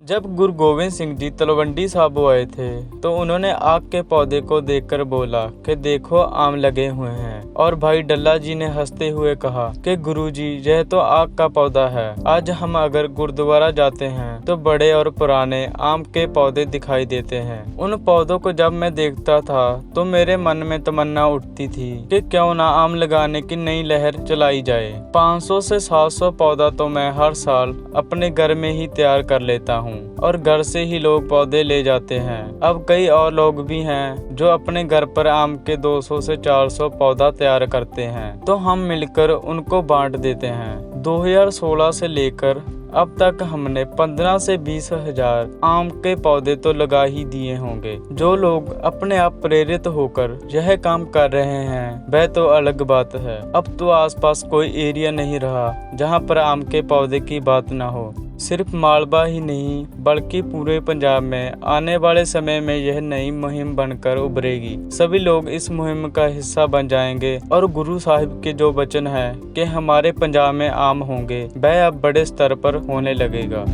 जब गुरु गोविंद सिंह जी तलवंडी साबो आए थे तो उन्होंने आग के पौधे को देखकर बोला कि देखो आम लगे हुए हैं। और भाई डल्ला जी ने हंसते हुए कहा कि गुरुजी यह तो आग का पौधा है। आज हम अगर गुरुद्वारा जाते हैं तो बड़े और पुराने आम के पौधे दिखाई देते हैं। उन पौधों को जब मैं देखता था तो मेरे मन में तमन्ना उठती थी कि क्यों ना आम लगाने की नई लहर चलाई जाए। 500 से 700 पौधा तो मैं हर साल अपने घर में ही तैयार कर लेता हूँ और घर से ही लोग पौधे ले जाते हैं। अब कई और लोग भी हैं जो अपने घर पर आम के 200 से 400 पौधा तैयार करते हैं, तो हम मिलकर उनको बांट देते हैं। 2016 से लेकर अब तक हमने 15 से 20 हजार आम के पौधे तो लगा ही दिए होंगे। जो लोग अपने आप प्रेरित होकर यह काम कर रहे हैं वह तो अलग बात है। अब तो आसपास कोई एरिया नहीं रहा जहां पर आम के पौधे की बात ना हो। सिर्फ मालवा ही नहीं बल्कि पूरे पंजाब में आने वाले समय में यह नई मुहिम बनकर उभरेगी। सभी लोग इस मुहिम का हिस्सा बन जाएंगे और गुरु साहिब के जो वचन है कि हमारे पंजाब में आम होंगे वह अब बड़े स्तर पर होने लगेगा।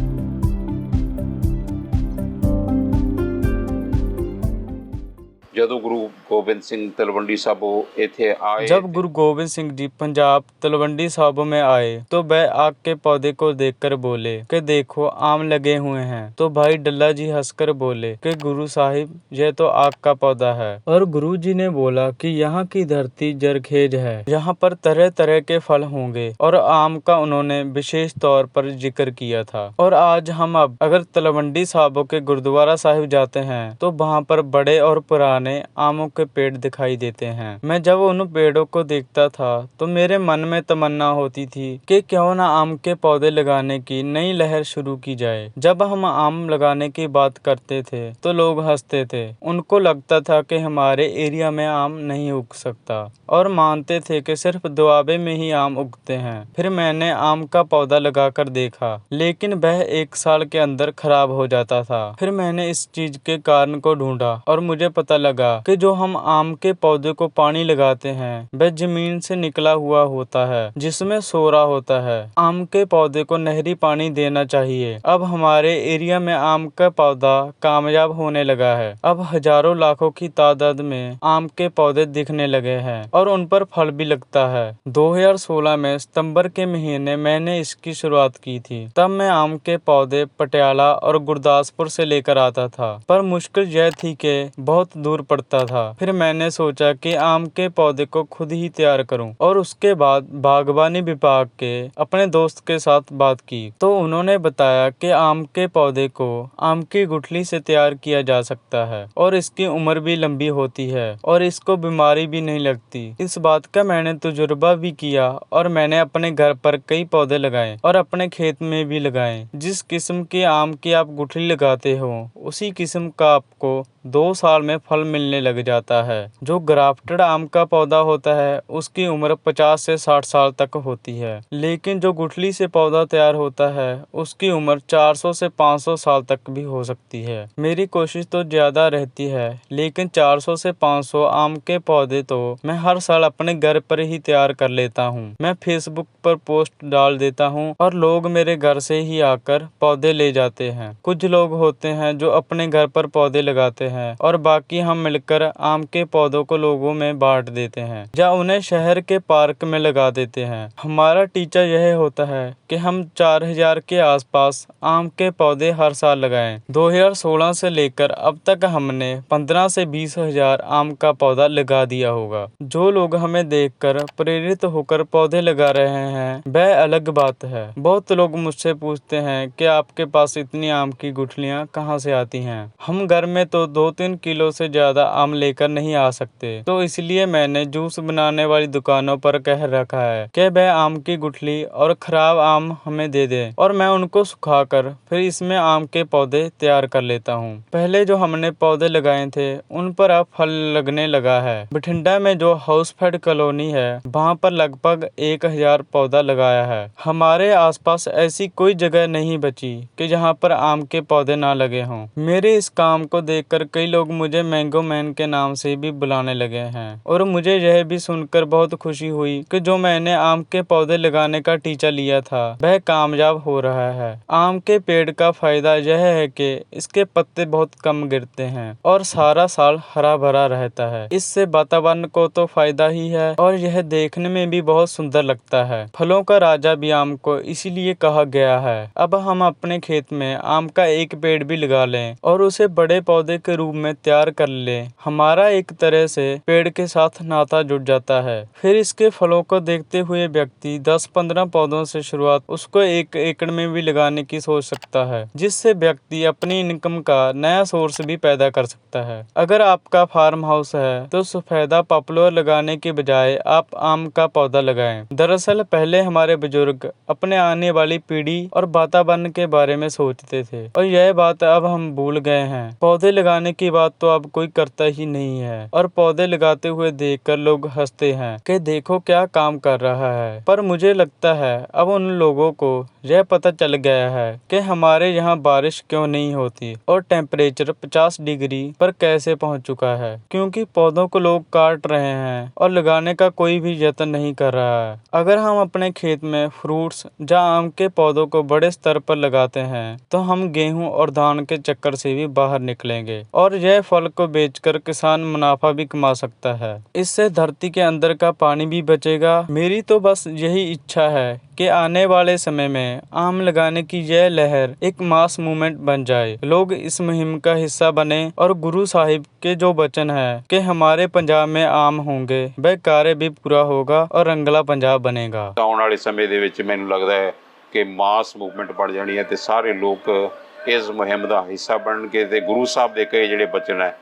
ਜਦੋਂ ਗੁਰੂ गोबिंद सिंह तलवंडी साबो इथे आए, जब गुरु गोविंद सिंह जी पंजाब तलवंडी साबो में आए तो वह आग के पौधे को देखकर बोले कि देखो आम लगे हुए हैं। तो भाई डल्ला जी हंसकर बोले कि गुरु साहिब यह तो आग का पौधा है। और गुरु जी ने बोला कि यहाँ की धरती जरखेज है, यहाँ पर तरह तरह के फल होंगे। और आम का उन्होंने विशेष तौर पर जिक्र किया था। और आज हम अब अगर तलवंडी साबो के गुरुद्वारा साहिब जाते हैं तो वहाँ पर बड़े और पुराने आमों के पेड़ दिखाई देते हैं। मैं जब उन पेड़ों को देखता था तो मेरे मन में तमन्ना होती थी कि क्यों ना आम के पौधे लगाने की नई लहर शुरू की जाए। जब हम आम लगाने की बात करते थे तो लोग हंसते थे। उनको लगता था कि हमारे एरिया में आम नहीं उग सकता और मानते थे कि सिर्फ दुआबे में ही आम उगते हैं। फिर मैंने आम का पौधा लगाकर देखा, लेकिन वह 1 साल के अंदर खराब हो जाता था। फिर मैंने इस चीज के कारण को ढूंढा और मुझे पता लगा कि जो हम आम के पौधे को पानी लगाते हैं वह जमीन से निकला हुआ होता है जिसमें सोरा होता है। आम के पौधे को नहरी पानी देना चाहिए। अब हमारे एरिया में आम का पौधा कामयाब होने लगा है। अब हजारों लाखों की तादाद में आम के पौधे दिखने लगे हैं और उन पर फल भी लगता है। 2016 में सितंबर के महीने मैंने इसकी शुरुआत की थी। तब मैं आम के पौधे पटियाला और गुरदासपुर से लेकर आता था, पर मुश्किल यह थी कि बहुत दूर पड़ता था। फिर मैंने सोचा कि आम के पौधे को खुद ही तैयार करूं और उसके बाद बागवानी विभाग के अपने दोस्त के साथ बात की तो उन्होंने बताया कि आम के पौधे को आम की गुठली से तैयार किया जा सकता है और इसकी उम्र भी लंबी होती है और इसको बीमारी भी नहीं लगती। इस बात का मैंने तजुर्बा भी किया और मैंने अपने घर पर कई पौधे लगाए और अपने खेत में भी लगाए। जिस किस्म के आम की आप गुठली लगाते हो उसी किस्म का आपको 2 साल में फल मिलने लग जाता है। जो ग्राफ्टेड आम का पौधा होता है उसकी उम्र 50 से 60 साल तक होती है, लेकिन जो गुठली से पौधा तैयार होता है उसकी उम्र 400 से 500 साल तक भी हो सकती है। मेरी कोशिश तो ज्यादा रहती है, लेकिन 400 से 500 आम के पौधे तो मैं हर साल अपने घर पर ही तैयार कर लेता हूँ। मैं फेसबुक पर पोस्ट डाल देता हूँ और लोग मेरे घर से ही आकर पौधे ले जाते हैं। कुछ लोग होते हैं जो अपने घर पर पौधे लगाते हैं और बाकी हम मिलकर आम के पौधों को लोगों में बांट देते हैं या उन्हें शहर के पार्क में लगा देते हैं। हमारा टीचा यह होता है कि हम 4000 के आसपास आम के पौधे हर साल लगाएं। 2016 से लेकर अब तक हमने 15 से 20 हजार आम का पौधा लगा दिया होगा। जो लोग हमें देखकर प्रेरित होकर पौधे लगा रहे हैं वह अलग बात है। बहुत लोग मुझसे पूछते हैं कि आपके पास इतनी आम की गुठलियां कहाँ से आती हैं। हम घर में तो 2-3 किलो से ज्यादा आम लेकर नहीं आ सकते, तो इसलिए मैंने जूस बनाने वाली दुकानों पर कह रखा है कि वह आम की गुठली और खराब आम हमें दे दे और मैं उनको सुखाकर फिर इसमें आम के पौधे तैयार कर लेता हूँ। पहले जो हमने पौधे लगाए थे उन पर अब फल लगने लगा है। बठिंडा में जो हाउसफेड कॉलोनी है वहाँ पर लगभग 1000 पौधा लगाया है। हमारे आसपास ऐसी कोई जगह नहीं बची कि जहाँ पर आम के पौधे ना लगे हों। मेरे इस काम को देखकर कई लोग मुझे मैंगो मैन के नाम से भी बुलाने लगे हैं। और मुझे यह भी सुनकर बहुत खुशी हुई कि जो मैंने आम के पौधे लगाने का टीचा लिया था वह कामयाब हो रहा है। आम के पेड़ का फायदा यह है कि इसके पत्ते बहुत कम गिरते हैं और सारा साल हरा भरा रहता है। इससे वातावरण को तो फायदा ही है और यह देखने में भी बहुत सुंदर लगता है। फलों का राजा भी आम को इसीलिए कहा गया है। अब हम अपने खेत में आम का एक पेड़ भी लगा लें और उसे बड़े पौधे के रूप में तैयार कर लें, हमारा एक तरह से पेड़ के साथ नाता जुड़ जाता है। फिर इसके फलों को देखते हुए व्यक्ति 10-15 पौधों से शुरुआत उसको 1 एकड़ में भी लगाने की सोच सकता है, जिससे व्यक्ति अपनी इनकम का नया सोर्स भी पैदा कर सकता है। अगर आपका फार्म हाउस है तो सफेदा पॉपुलर लगाने के बजाय आप आम का पौधा लगाएं। दरअसल पहले हमारे बुजुर्ग अपने आने वाली पीढ़ी और वातावरण के बारे में सोचते थे और यह बात अब हम भूल गए हैं। पौधे लगाने की बात तो अब कोई करता ही नहीं है और पौधे लगाते हुए देखकर लोग हंसते हैं कि देखो क्या काम कर रहा है। पर मुझे लगता है अब उन लोगों को यह पता चल गया है कि हमारे यहाँ बारिश क्यों नहीं होती और टेम्परेचर 50 डिग्री पर कैसे पहुँच चुका है, क्योंकि पौधों को लोग काट रहे हैं और लगाने का कोई भी यत्न नहीं कर रहा है। अगर हम अपने खेत में फ्रूट्स या आम के पौधों को बड़े स्तर पर लगाते हैं तो हम गेहूं और धान के चक्कर से भी बाहर निकलेंगे और यह फल को बेचकर किसान मुनाफा भी कमा सकता है। इससे धरती के अंदर का पानी भी बचेगा। मेरी तो बस यही इच्छा है कि आने वाले समय में आम लगाने की यह लहर एक मास मूवमेंट बन जाए, लोग इस मुहिम का हिस्सा बने और गुरु साहिब के जो वचन है कि हमारे पंजाब में आम होंगे वह कार्य भी पूरा होगा और रंगला पंजाब बनेगा। ਆਉਣ ਵਾਲੇ ਸਮੇਂ ਦੇ ਵਿੱਚ ਮੈਨੂੰ ਲੱਗਦਾ ਹੈ ਕਿ ਮਾਸ ਮੂਵਮੈਂਟ ਬਣ ਜਾਣੀ ਹੈ ਤੇ ਸਾਰੇ ਲੋਕ ਇਸ ਮੁਹਿੰਮ ਦਾ ਹਿੱਸਾ ਬਣਨਗੇ ਤੇ ਗੁਰੂ ਸਾਹਿਬ ਦੇ ਕਹੇ ਜਿਹੜੇ ਬਚਨ ਹੈ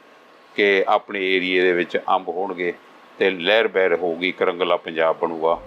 ਕਿ ਆਪਣੇ ਏਰੀਏ ਦੇ ਵਿੱਚ ਅੰਬ ਹੋਣਗੇ ਤੇ ਲਹਿਰ ਬਹਿਰ ਹੋਊਗੀ, ਇੱਕ ਰੰਗਲਾ ਪੰਜਾਬ ਬਣੂਗਾ।